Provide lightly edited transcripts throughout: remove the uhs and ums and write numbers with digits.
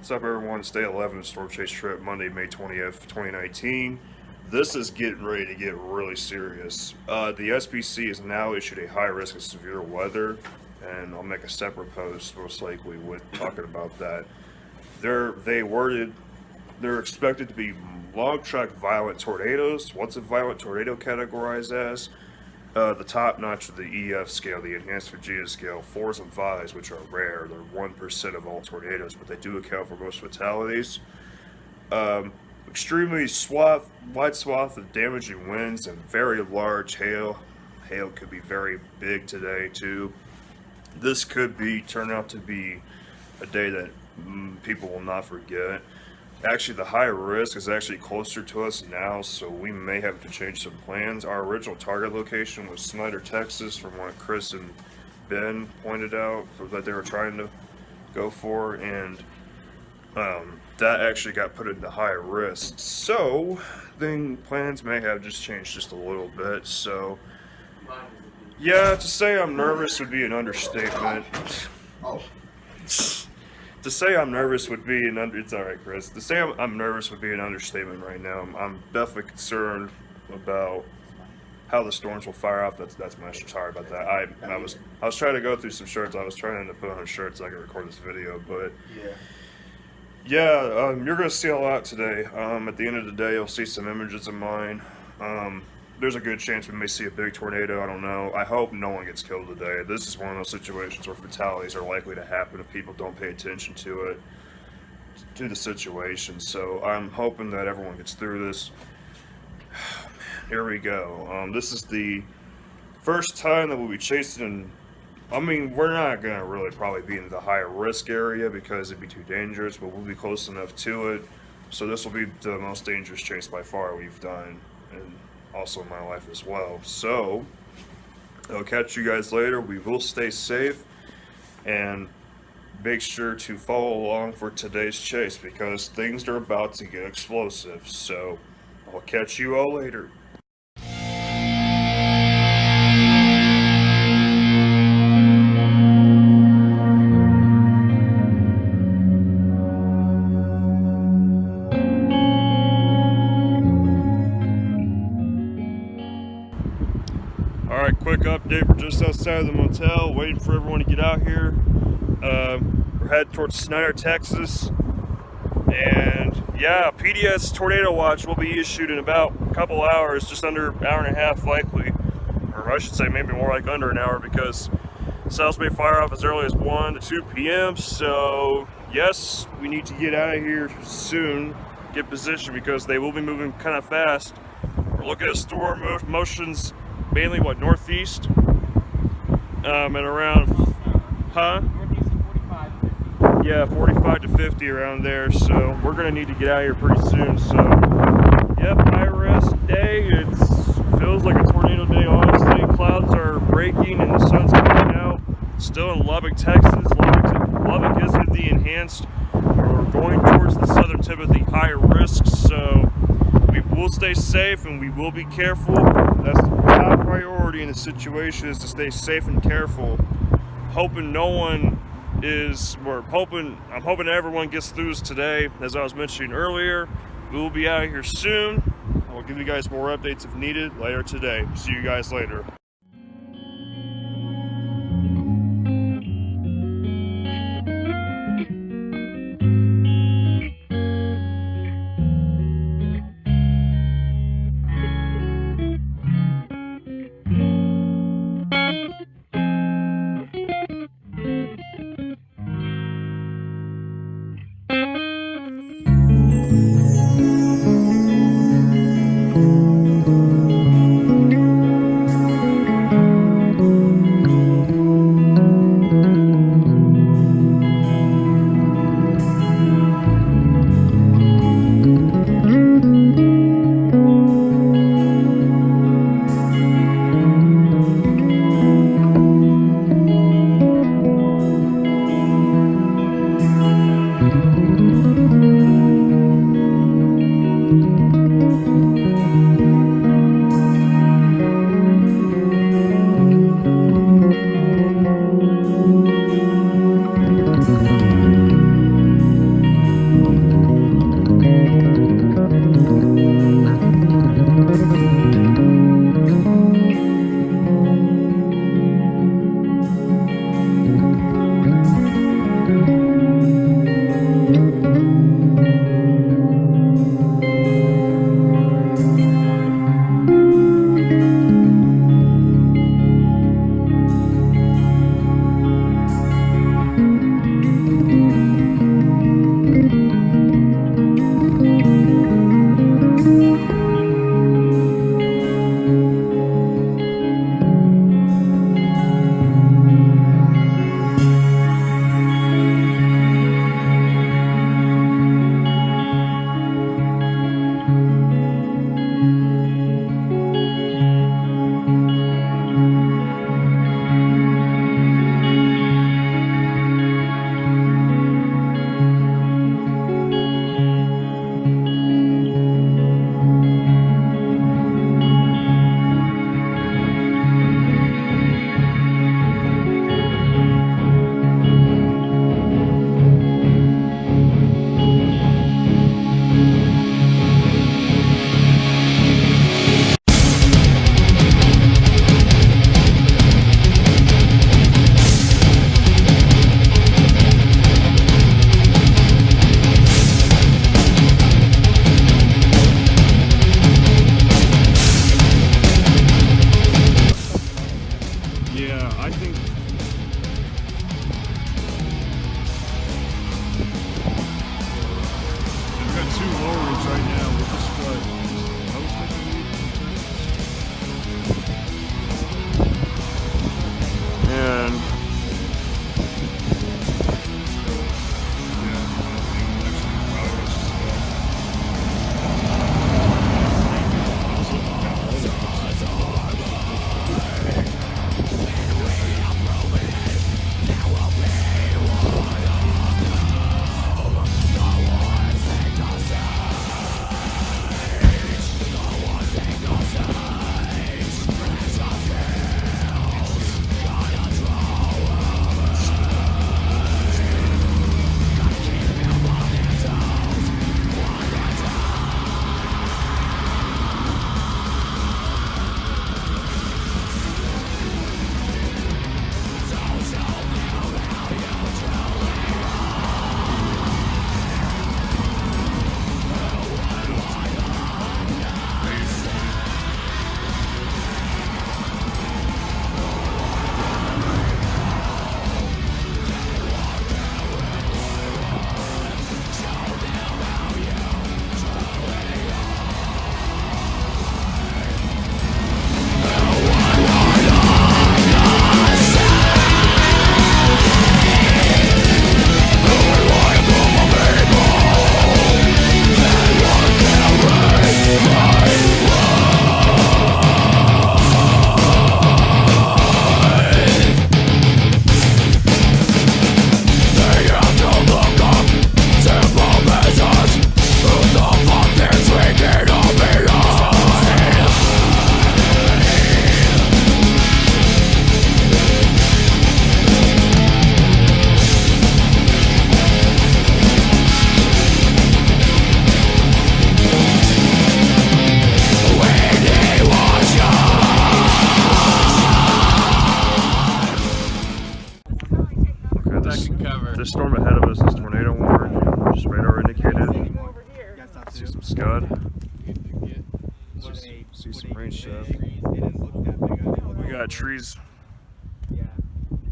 What's up, everyone? It's day 11 of Storm Chase Trip, Monday, May 20th, 2019. This is getting ready to get really serious. The SPC has now issued a high risk of severe weather, and I'll make a separate post, most likely, with talking about that. They're expected to be long track violent tornadoes. What's a violent tornado categorized as? The top notch of the EF scale, the Enhanced Virginia scale, 4s and 5s, which are rare. They're 1% of all tornadoes, but they do account for most fatalities. Extremely wide swath of damaging winds and very large hail. Hail could be very big today, too. This could turn out to be a day that people will not forget. Actually, the high risk is actually closer to us now, so we may have to change some plans. Our original target location was Snyder, Texas, from what Chris and Ben pointed out that they were trying to go for, and that actually got put into high risk. So, then plans may have just changed just a little bit. So, yeah, to say I'm nervous would be an understatement. To say I'm nervous would be it's all right, Chris. To say I'm nervous would be an understatement right now. I'm definitely concerned about how the storms will fire off. That's my issue. Sorry about that. I was trying to go through some shirts. I was trying to put on a shirt so I could record this video, but yeah, you're gonna see a lot today. At the end of the day, you'll see some images of mine. There's a good chance we may see a big tornado. I don't know. I hope no one gets killed today. This is one of those situations where fatalities are likely to happen if people don't pay attention to the situation. So I'm hoping that everyone gets through this. Here we go. This is the first time that we'll be chasing. I mean, we're not gonna really probably be in the high risk area because it'd be too dangerous, but we'll be close enough to it. So this will be the most dangerous chase by far we've done, and also in my life as well. So I'll catch you guys later. We will stay safe and make sure to follow along for today's chase because things are about to get explosive. So I'll catch you all later. Alright, quick update. We're just outside of the motel, waiting for everyone to get out here. We're headed towards Snyder, Texas. And yeah, PDS tornado watch will be issued in about a couple hours, just under an hour and a half likely. Or I should say maybe more like under an hour because cells may fire off as early as 1 to 2 p.m. So yes, we need to get out of here soon, get positioned because they will be moving kind of fast. We're looking at storm motions mainly northeast, and around, Northeast of 45 to 50. Yeah, 45 to 50 around there, so we're gonna need to get out of here pretty soon. So yep, high risk day. It feels like a tornado day, honestly. Clouds are breaking and the sun's coming out. Still in Lubbock, Texas. Lubbock is in the enhanced. We're going towards the southern tip of the high risk, so we will stay safe and we will be careful. That's the top priority in the situation, is to stay safe and careful. I'm hoping everyone gets through this today. As I was mentioning earlier, we will be out of here soon. I'll give you guys more updates if needed later today. See you guys later. See some scud. See some rain shaft. We got trees.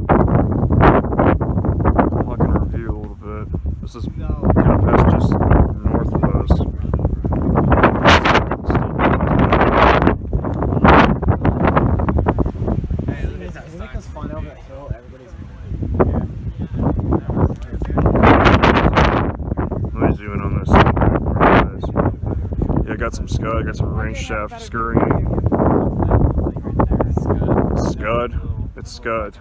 I'm gonna review a little bit. This is kind of past just north of us. Let me zoom in on this. Yeah, I got some scud, got some rain shaft scurrying. Scud. It's scud.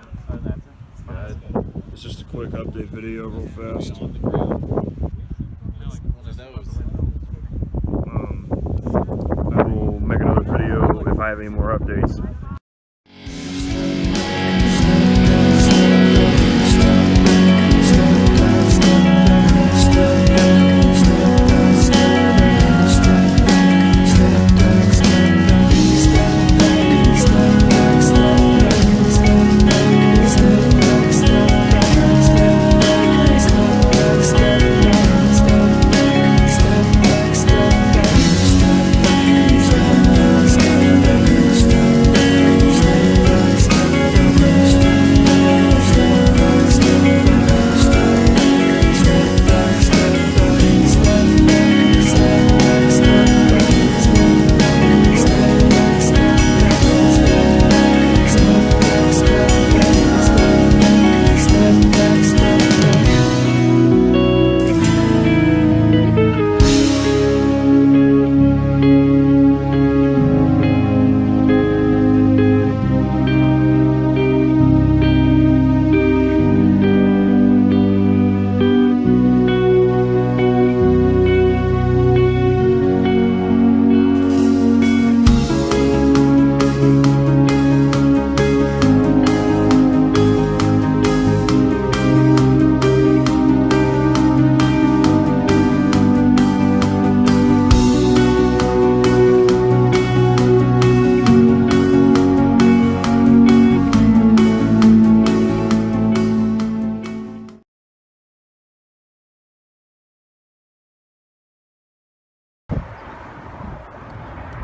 It's just a quick update video, real fast. I will make another video if I have any more updates.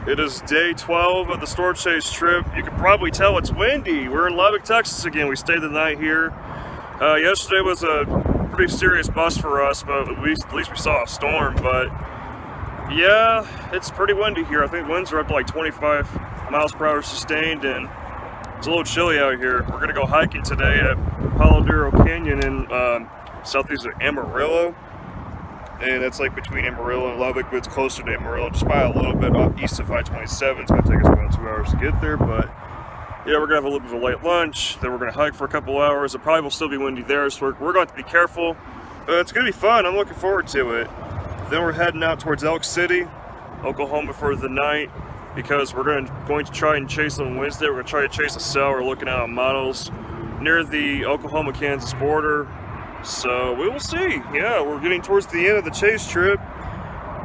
It is day 12 of the Storm Chase trip. You can probably tell it's windy. We're in Lubbock, Texas again. We stayed the night here. Yesterday was a pretty serious bust for us, but at least we saw a storm. But yeah, it's pretty windy here. I think winds are up to like 25 miles per hour sustained, and it's a little chilly out here. We're gonna go hiking today at Palomero Canyon in southeast of Amarillo. And it's like between Amarillo and Lubbock, but it's closer to Amarillo, just by a little bit off east of I-27. It's gonna take us about 2 hours to get there, but yeah, we're gonna have a little bit of a late lunch. Then we're gonna hike for a couple hours. It probably will still be windy there, so we're going to be careful. It's gonna be fun. I'm looking forward to it. Then we're heading out towards Elk City, Oklahoma for the night, because we're going to try and chase on Wednesday. We're gonna try to chase a cell. We're looking out on models near the Oklahoma-Kansas border. So we will see. Yeah, we're getting towards the end of the chase trip.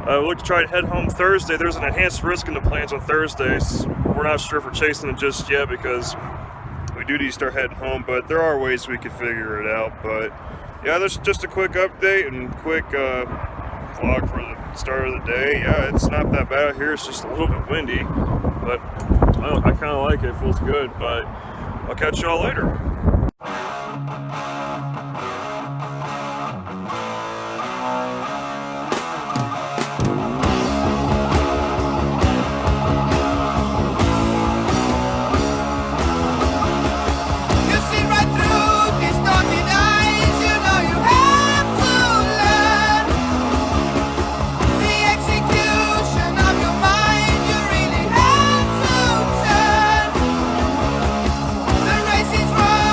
We look to try to head home Thursday. There's an enhanced risk in the plans on Thursdays. We're not sure if we're chasing it just yet because we do need to start heading home, but there are ways we could figure it out. But yeah, that's just a quick update and quick vlog for the start of the day. Yeah, it's not that bad out here. It's just a little bit windy, but I kind of like it. It feels good, but I'll catch y'all later. The race is run.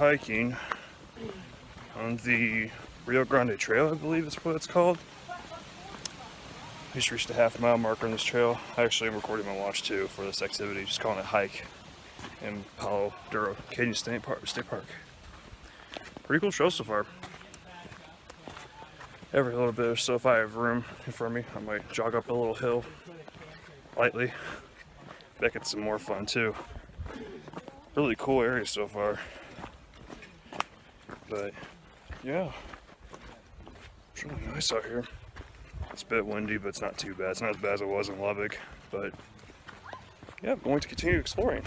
hiking on the Rio Grande Trail, I believe is what it's called. We just reached the half-mile marker on this trail. I actually am recording my watch too for this activity, just calling it hike in Palo Duro Canyon State Park. Pretty cool trail so far. Every little bit or so, if I have room in front of me, I might jog up a little hill lightly. That gets some more fun too. Really cool area so far. But yeah, it's really nice out here. It's a bit windy, but it's not too bad. It's not as bad as it was in Lubbock. But yeah, I'm going to continue exploring.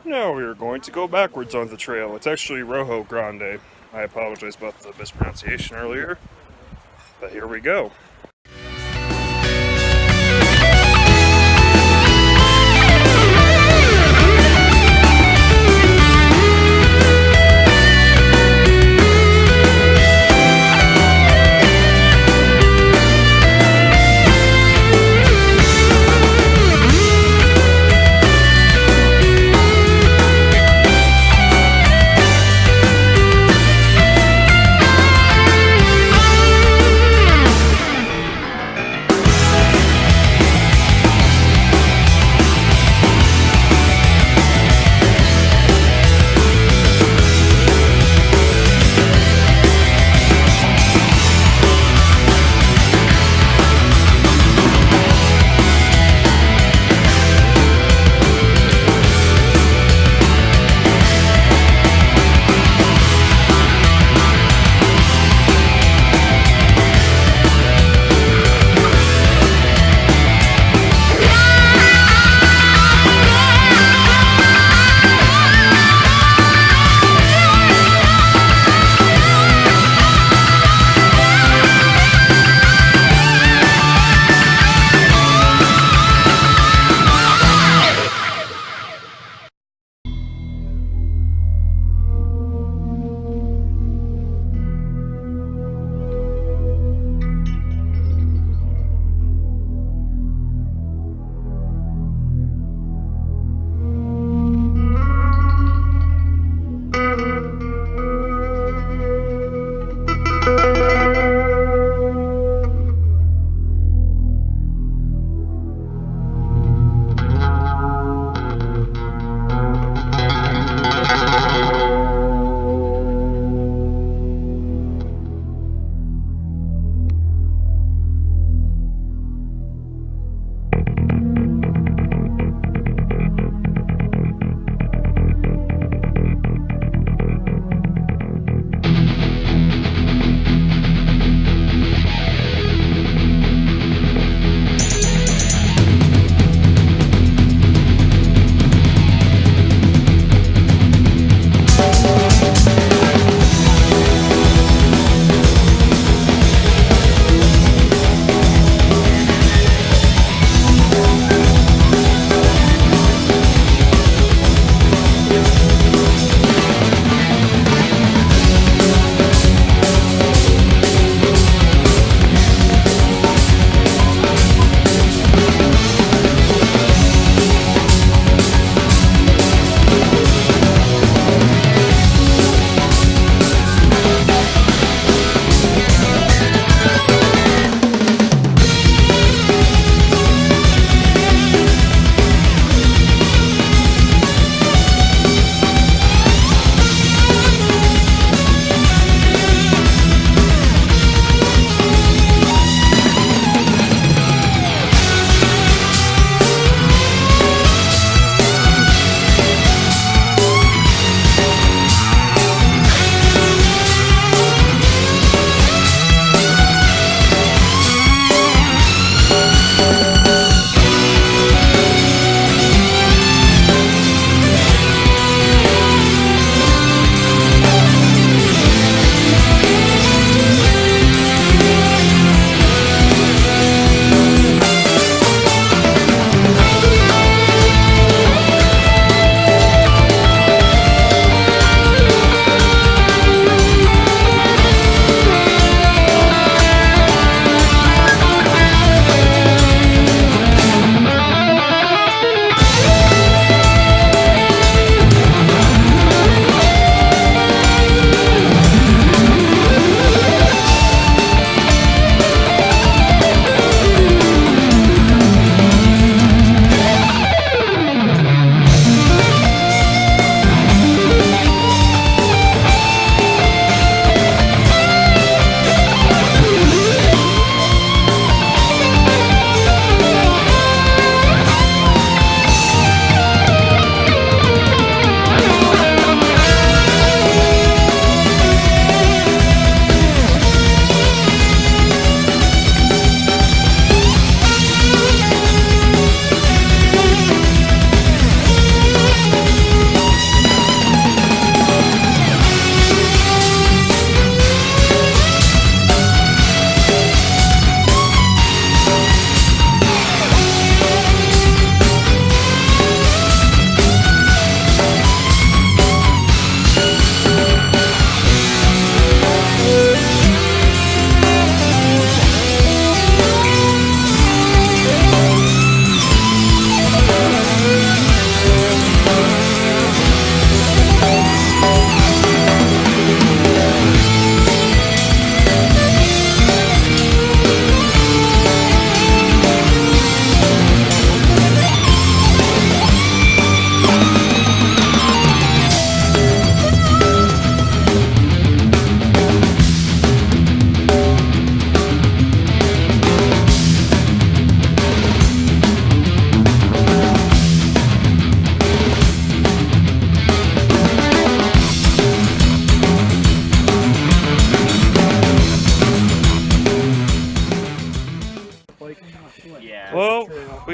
Now we are going to go backwards on the trail. It's actually Rojo Grande. I apologize about the mispronunciation earlier, but here we go.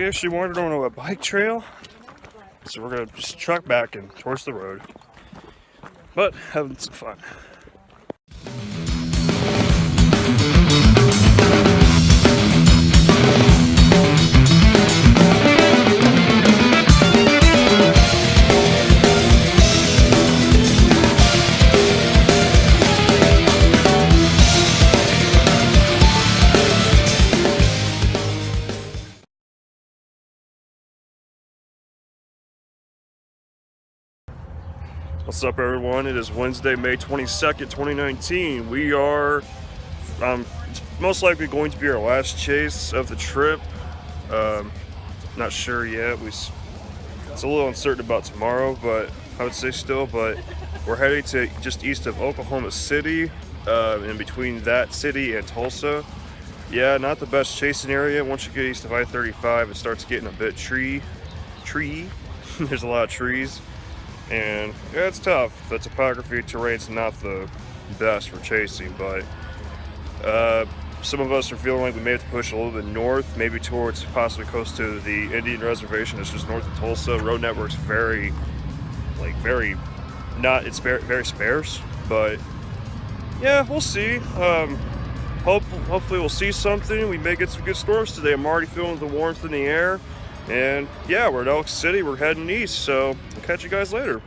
we actually wandered on a bike trail, so we're gonna just truck back and towards the road, but having some fun. What's up, everyone? It is Wednesday, May 22nd, 2019. We are most likely going to be our last chase of the trip. Not sure yet. It's a little uncertain about tomorrow, but I would say still. But we're heading to just east of Oklahoma City, in between that city and Tulsa. Yeah, not the best chasing area. Once you get east of I-35, it starts getting a bit tree. There's a lot of trees. And yeah, it's tough. The topography, terrain's not the best for chasing, but some of us are feeling like we may have to push a little bit north, maybe towards possibly close to the Indian Reservation. It's just north of Tulsa. Road network's very very sparse, but yeah, we'll see. Hopefully we'll see something. We may get some good storms today. I'm already feeling the warmth in the air. And yeah, we're at Elk City, we're heading east, so I'll catch you guys later.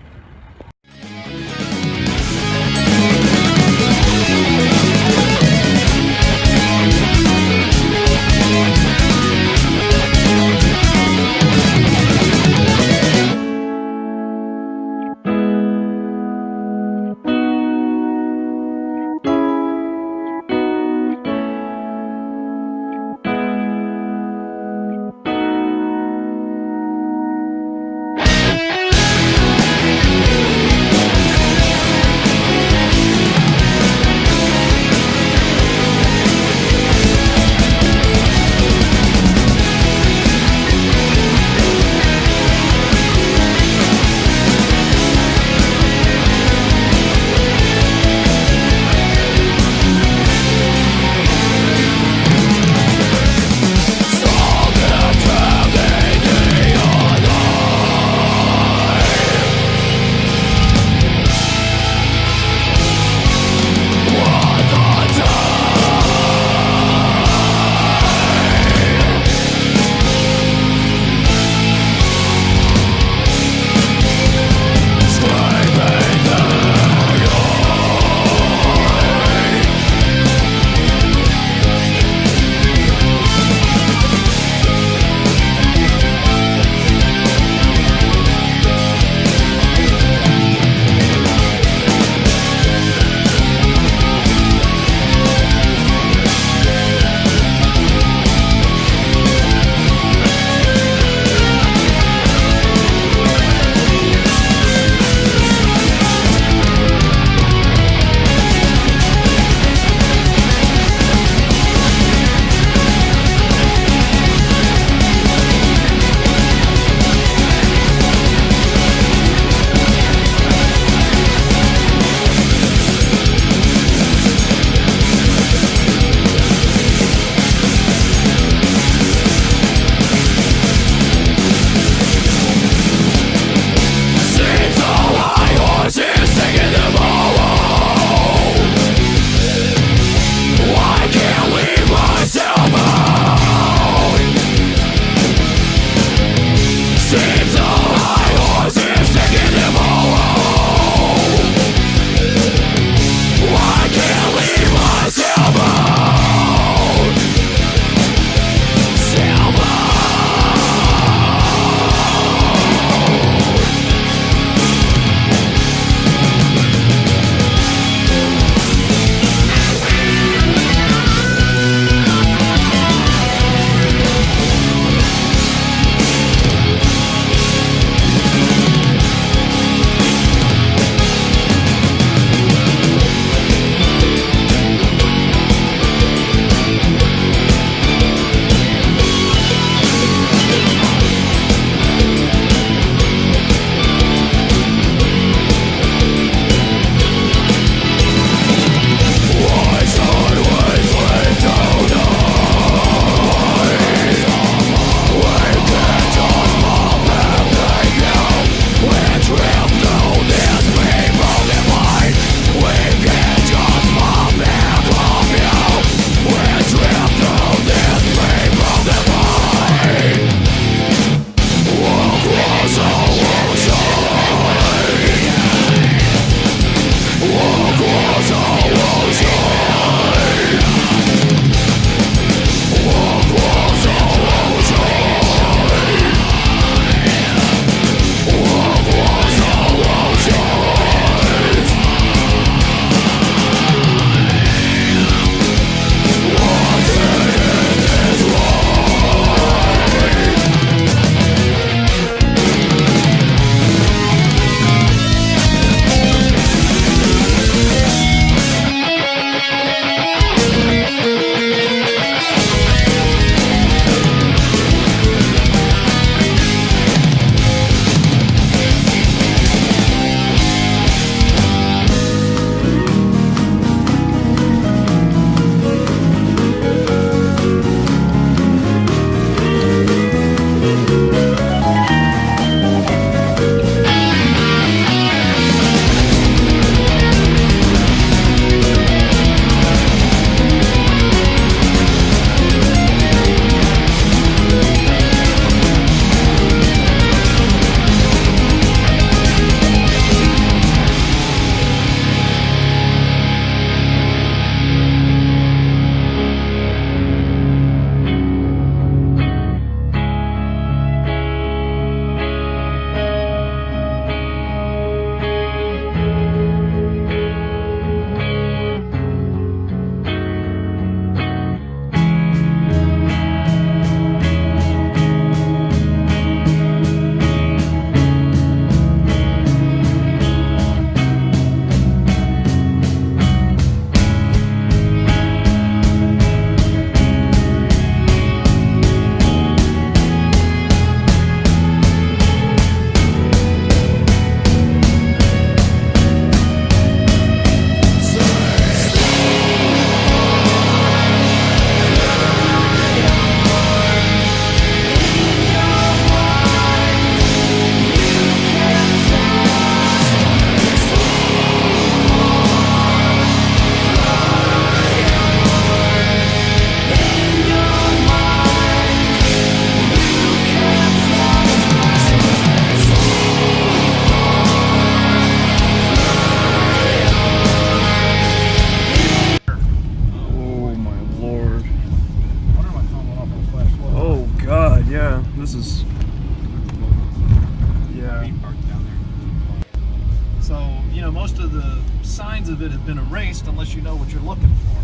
noticed unless you know what you're looking for.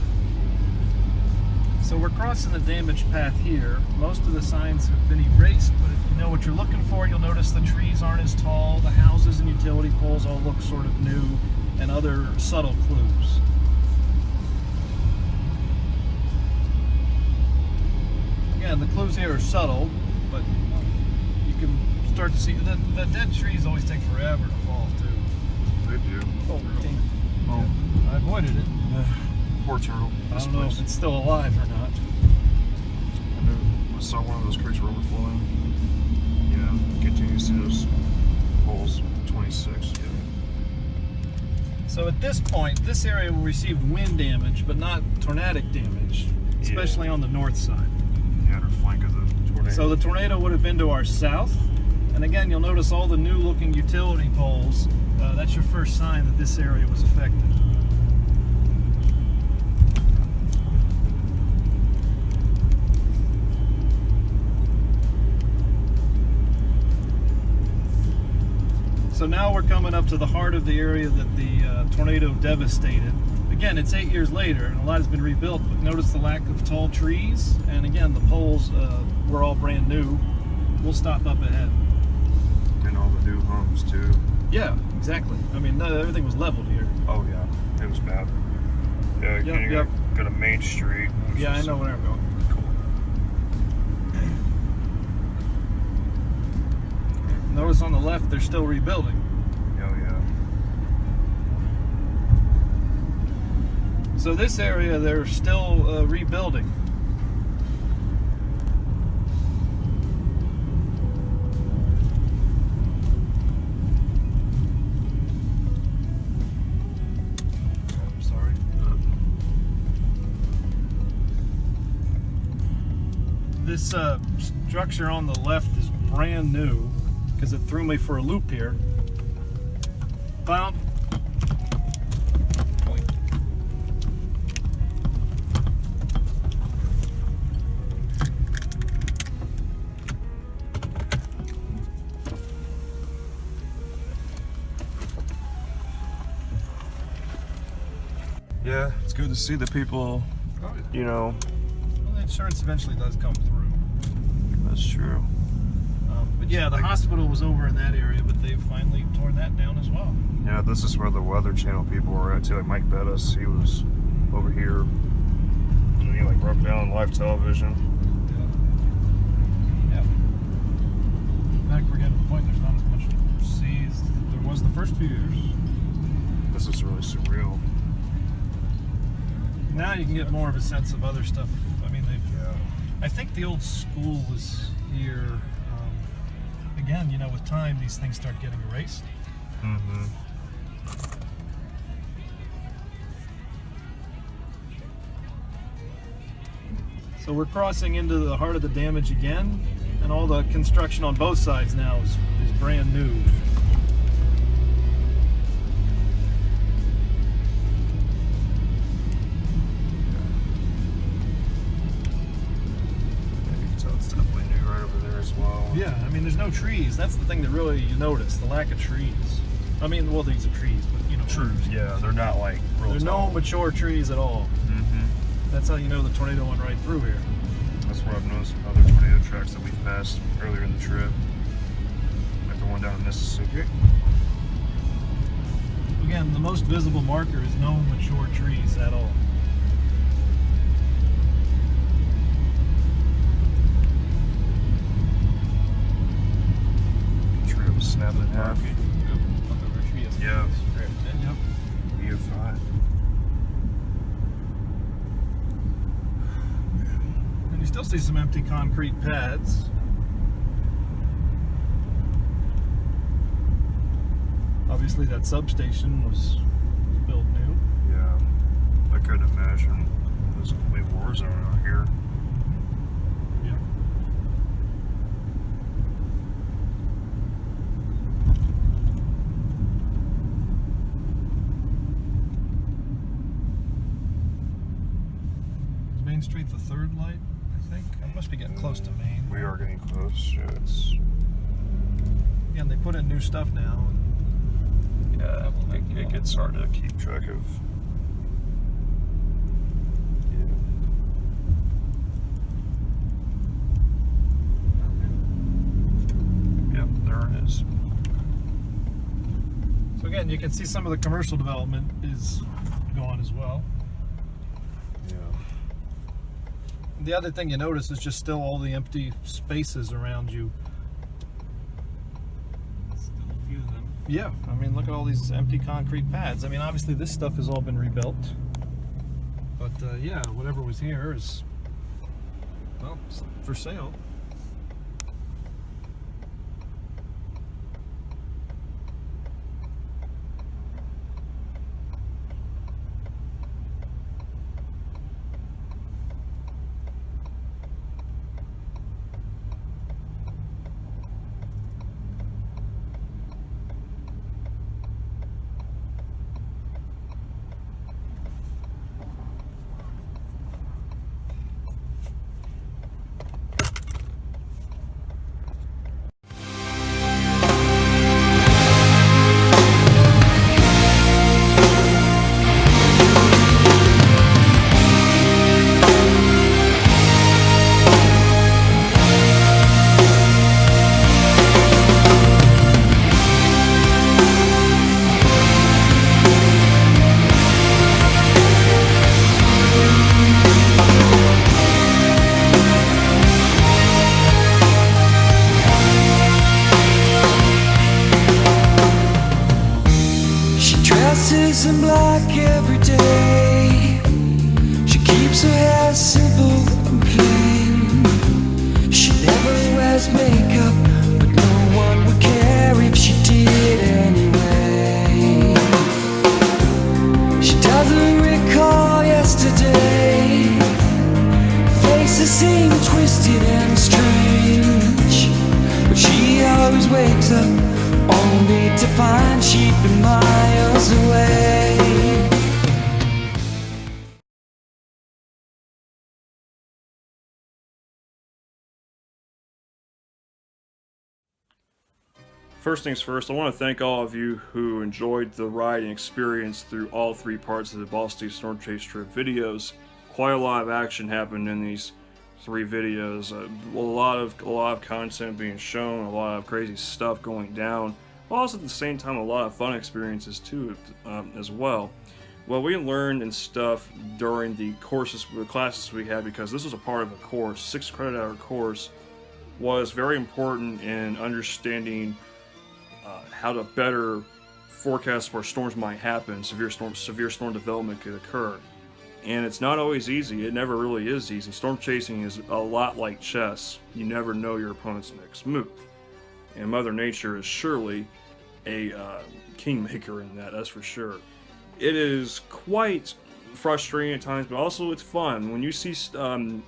So we're crossing the damaged path here. Most of the signs have been erased, but if you know what you're looking for, you'll notice the trees aren't as tall, the houses and utility poles all look sort of new, and other subtle clues. Again, the clues here are subtle, but you can start to see the dead trees always take forever to fall too. They do. Oh, damn. Oh, I avoided it. poor turtle. I don't know if it's still alive or not. I saw one of those creeks were overflowing. Yeah, continues to those holes. 26. Yeah. So at this point, this area will receive wind damage, but not tornadic damage, especially on the north side. Yeah, or flank of the tornado. So the tornado would have been to our south, and again, you'll notice all the new-looking utility poles. That's your first sign that this area was affected. So now we're coming up to the heart of the area that the tornado devastated. Again, it's 8 years later, and a lot has been rebuilt, but notice the lack of tall trees, and again, the poles were all brand new. We'll stop up ahead. And all the new homes, too. Yeah, exactly. I mean, everything was leveled here. Oh, yeah. It was bad. Yeah, you got a main street. Yeah, I know where I'm going. Cool. Notice on the left, they're still rebuilding. Oh, yeah. So this area, they're still rebuilding. I'm sorry. This structure on the left is brand new because it threw me for a loop here. Found. Yeah, it's good to see the people, you know. Well, the insurance eventually does come through. That's true. But yeah, the hospital was over in that area, but they've finally torn that down as well. Yeah, this is where the Weather Channel people were at, too. Like Mike Bettis, he was over here. And he, like, broke down on live television. Yeah. In fact, we're getting to the point there's not as much to see as there was the first few years. This is really surreal. Now you can get more of a sense of other stuff. I mean, I think the old school was here. Again, you know, with time, these things start getting erased. Mm-hmm. So we're crossing into the heart of the damage again, and all the construction on both sides now is brand new. Yeah, I mean, there's no trees. That's the thing that really you notice, the lack of trees. I mean, well, these are trees, but you know. Trees, yeah, they're not like real There's tall. no mature trees at all. Mm-hmm. That's how you know the tornado went right through here. That's what I've noticed with other tornado tracks that we passed earlier in the trip. Like the one down in Mississippi. Again, the most visible marker is no mature trees at all. Snap it in half. Yeah. Yep. BO5. And you still see some empty concrete pads. Obviously that substation was built new. Yeah. I couldn't imagine there's a complete war zone out here. Yeah. Main Street the third light, I think. I must be getting close to Main. We are getting close. Yeah, it's... Again, they put in new stuff now. Yeah, it gets hard to keep track of And you can see some of the commercial development is gone as well. Yeah. The other thing you notice is just still all the empty spaces around you. Still a few of them. Yeah, I mean, look at all these empty concrete pads. I mean, obviously this stuff has all been rebuilt. But yeah, whatever was here is, well, it's for sale. Dresses in black every day. She keeps her hair simple and plain. She never wears makeup, but no one would care if she did anyway. She doesn't recall yesterday. Faces seem twisted and strange, but she always wakes up only to find she'd been miles away. First things first, I want to thank all of you who enjoyed the ride and experience through all three parts of the Ball State Storm Chase trip videos. Quite a lot of action happened in these three videos. A lot of content being shown, a lot of crazy stuff going down. Also at the same time, a lot of fun experiences too, as well. What we learned and stuff during the classes we had, because this was a part of a course, 6 credit hour course, was very important in understanding how to better forecast where storms might happen, severe storm development could occur. And it's not always easy. It never really is easy. Storm chasing is a lot like chess. You never know your opponent's next move. And Mother Nature is surely a kingmaker in that, that's for sure. It is quite frustrating at times, but also it's fun. When you see, when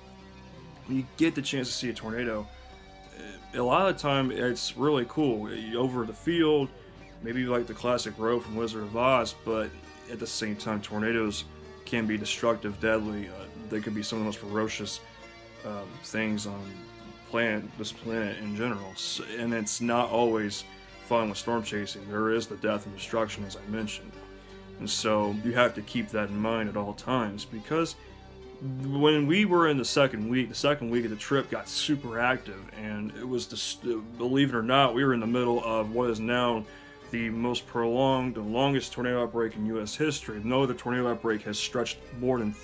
you get the chance to see a tornado, a lot of the time it's really cool. Over the field, maybe like the classic row from Wizard of Oz, but at the same time, tornadoes can be destructive, deadly. They could be some of the most ferocious things on this planet in general. And it's not always fun with storm chasing. There is the death and destruction, as I mentioned. And so you have to keep that in mind at all times, because when we were in the second week of the trip got super active, and it was, believe it or not, we were in the middle of what is now the most prolonged and longest tornado outbreak in U.S. history. No other tornado outbreak has stretched more than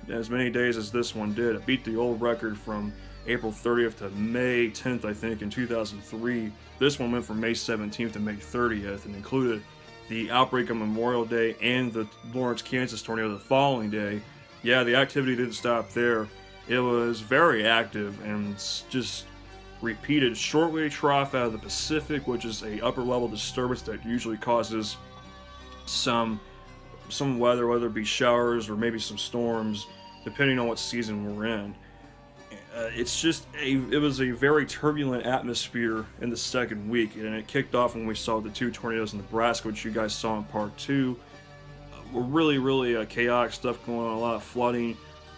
as many days as this one did. It beat the old record from April 30th to May 10th, I think, in 2003. This one went from May 17th to May 30th and included the outbreak on Memorial Day and the Lawrence, Kansas tornado the following day. Yeah, the activity didn't stop there. It was very active and just repeated shortwave trough out of the Pacific, which is a upper level disturbance that usually causes some weather, whether it be showers or maybe some storms, depending on what season we're in. It was a very turbulent atmosphere in the second week, and it kicked off when we saw the 2 tornadoes in Nebraska, which you guys saw in part 2. Really chaotic stuff going on, a lot of flooding.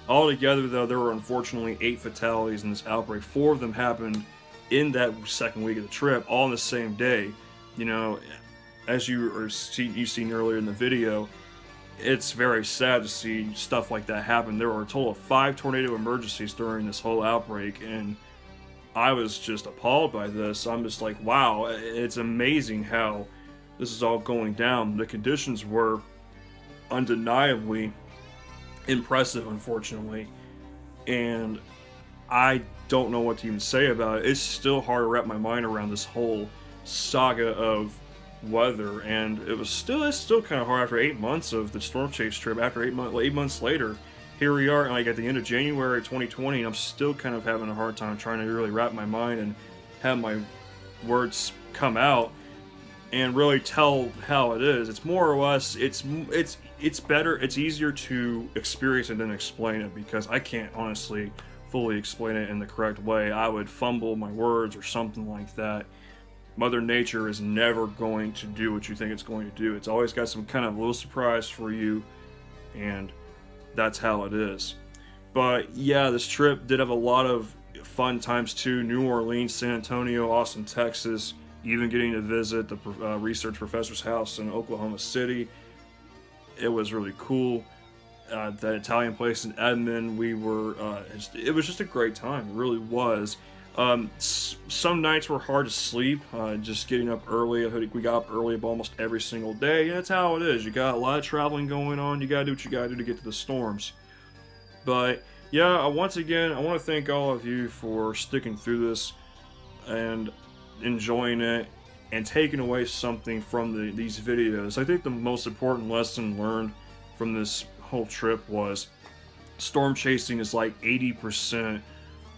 Altogether, though, there were unfortunately 8 fatalities in this outbreak. 4 of them happened in that second week of the trip, all on the same day. You know, as you've seen earlier in the video, it's very sad to see stuff like that happen. There were a total of 5 tornado emergencies during this whole outbreak, and I was just appalled by this. I'm just like, wow, it's amazing how this is all going down. The conditions were undeniably impressive, unfortunately, and I don't know what to even say about it. It's still hard to wrap my mind around this whole saga of weather, and it's still kind of hard after 8 months of the storm chase trip. After 8 months later, here we are, like at the end of January 2020, and I'm still kind of having a hard time trying to really wrap my mind and have my words come out and really tell how it is. It's more or less, it's better, it's easier to experience it than explain it, because I can't honestly fully explain it in the correct way. I would fumble my words or something like that. Mother Nature is never going to do what you think it's going to do. It's always got some kind of little surprise for you, and that's how it is. But yeah, this trip did have a lot of fun times too. New Orleans, San Antonio, Austin, Texas, even getting to visit the research professor's house in Oklahoma City. It was really cool. That Italian place in Edmond, it was just a great time. It really was. Some nights were hard to sleep, just getting up early. I think we got up early almost every single day, and that's how it is. You got a lot of traveling going on. You gotta do what you gotta do to get to the storms. But yeah, once again, I want to thank all of you for sticking through this and enjoying it and taking away something from these videos. I think the most important lesson learned from this whole trip was storm chasing is like 80%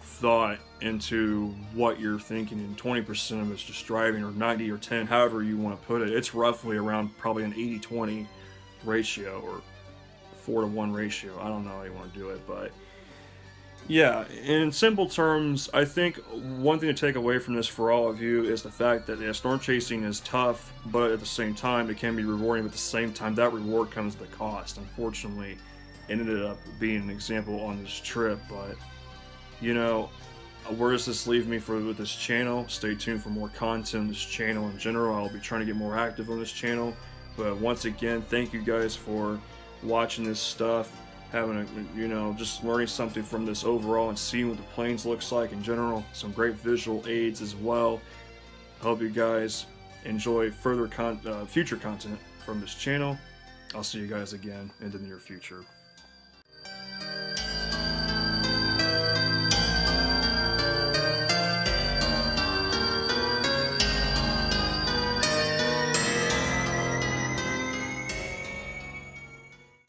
thought into what you're thinking, and 20% of it's just driving, or 90 or 10, however you want to put it. It's roughly around probably an 80-20 ratio, or 4-to-1 ratio. I don't know how you want to do it, but yeah, in simple terms, I think one thing to take away from this for all of you is the fact that storm chasing is tough, but at the same time, it can be rewarding. But at the same time, that reward comes at the cost. Unfortunately, it ended up being an example on this trip. But you know, where does this leave me with this channel? Stay tuned for more content on this channel in general. I'll be trying to get more active on this channel. But once again, thank you guys for watching this stuff, having just learning something from this overall, and seeing what the plains looks like in general. Some great visual aids as well. I hope you guys enjoy further future content from this channel. I'll see you guys again in the near future.